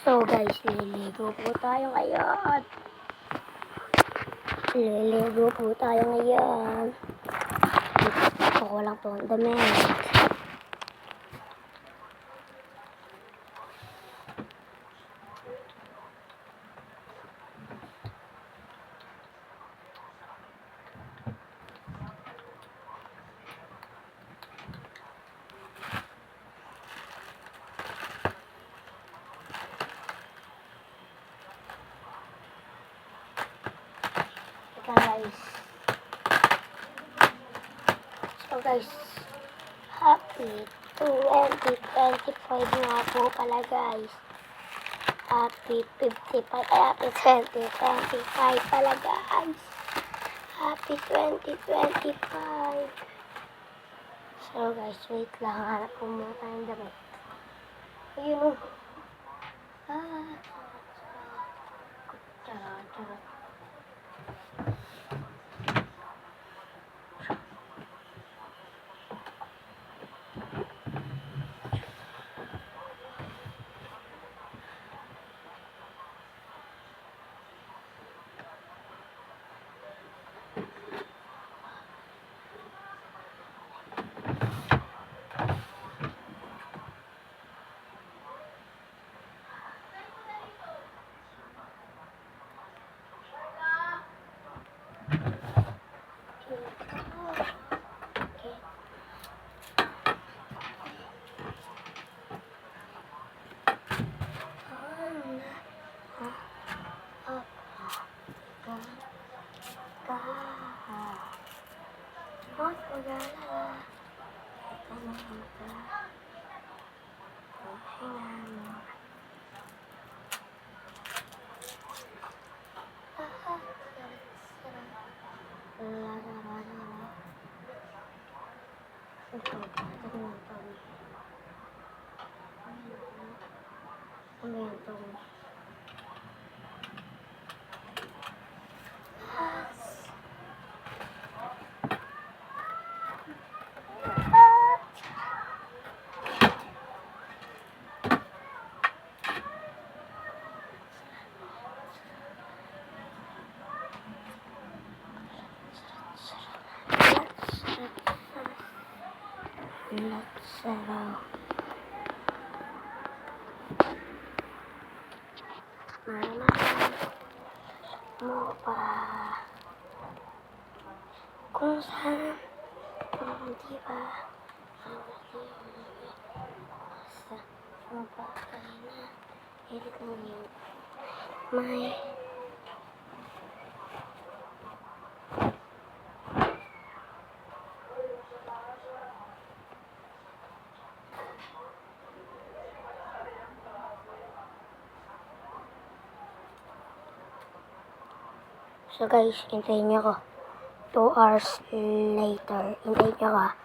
So guys, liligo po tayo ngayon. Ito ko lang po ang damit. So guys, happy 2025 nga po pala guys. Happy 55, happy 2025 pala guys. Happy 2025. So guys, wait lang, hanap ko muna tayong damit. Ayun. Charot. Mo pa kung saan di ba sa bagay na hilig mo yun may So guys, hintayin niyo ako. 2 hours later, hintayin niyo ako.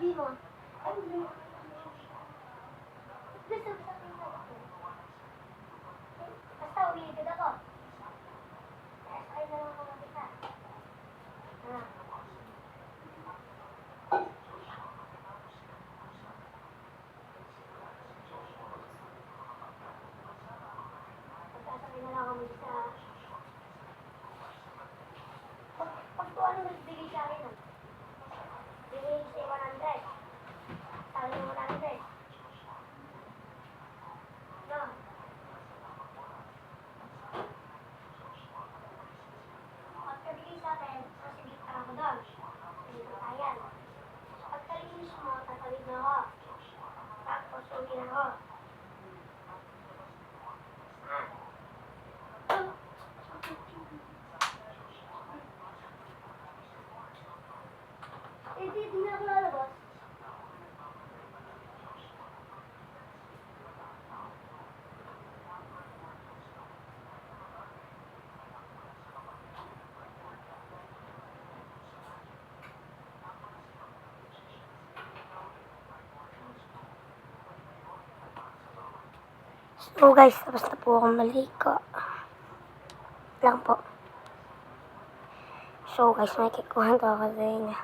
sabi mo? Ay, hindi. Gusto ko sabihin ko. Basta umiigad ako. Ay, na lang ako mag-isa. Ah. Magkasakay na lang ako mag-isa. Pag po ano nagbigay sa akin, bigay siya 100. Sabi mo 100. No. Pagkabigay sa akin, sige ka ako doon. Sige ka tayan. Pagkalinis mo, tatawid na ako. Tapos uwi na ako. Hindi na ako lalabas. So guys, tapos na po akong maligo. Lang po. So guys, may kikuhan ko ako sa inyo.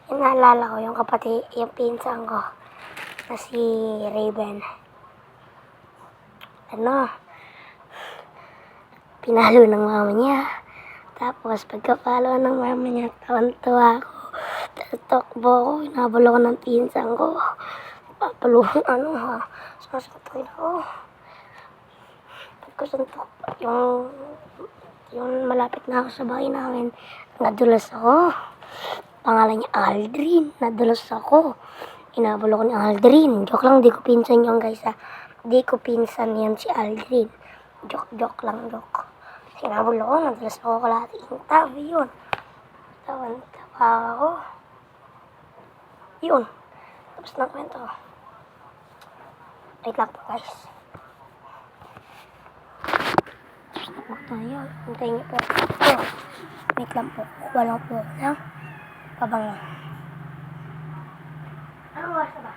Yung naalala ko, yung kapatid, yung pinsan ko, na si Raven. Ano, pinalo ng mama niya. Tapos pagkapalo ng mama niya, tawan-tuwa ako. Tatakbo ako, inabol ako ng pinsan ko. Papaluhan sasakutin ako. Pagkasuntok, yung malapit na ako sa bahay namin, nadulas ako. Pangalan niya Aldrin. Nadulas ako. Inabol ako ni Aldrin. Joke lang, di ko pinsan yun guys ha. Di ko pinsan yan si Aldrin. Joke lang, joke. Inabol ako, nadulas ako kalahati. Tabi yun. Tawan-tawa ako. Yun. Tapos na kwento. Wait lang po guys. Tapos na po tayo. Hintayin niyo po. Wait lang po. Walang po lang. Pabango. Ano oras na ba?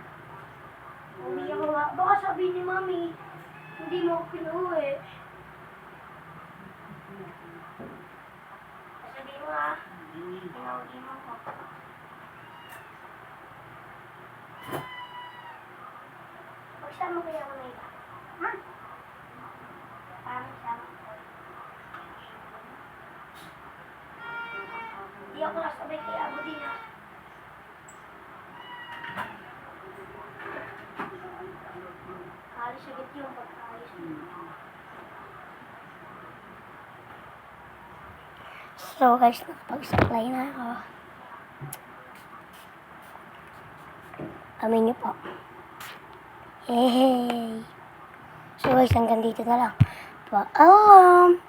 Uwi ako nga. Baka sabihin ni Mami, hindi mo ako pinuwi. Sabihin mo ha. Pinauwi mo ako. Magsama kaya ako na iba. Ha? Parang sama ko. Hindi ako nasabay kaya ako din ha. Kaalis agad yung pagkaalis mo. So guys, nakapag-supply na ako. Amin niyo po. Hey! So guys, hanggang dito na lang. Paalam!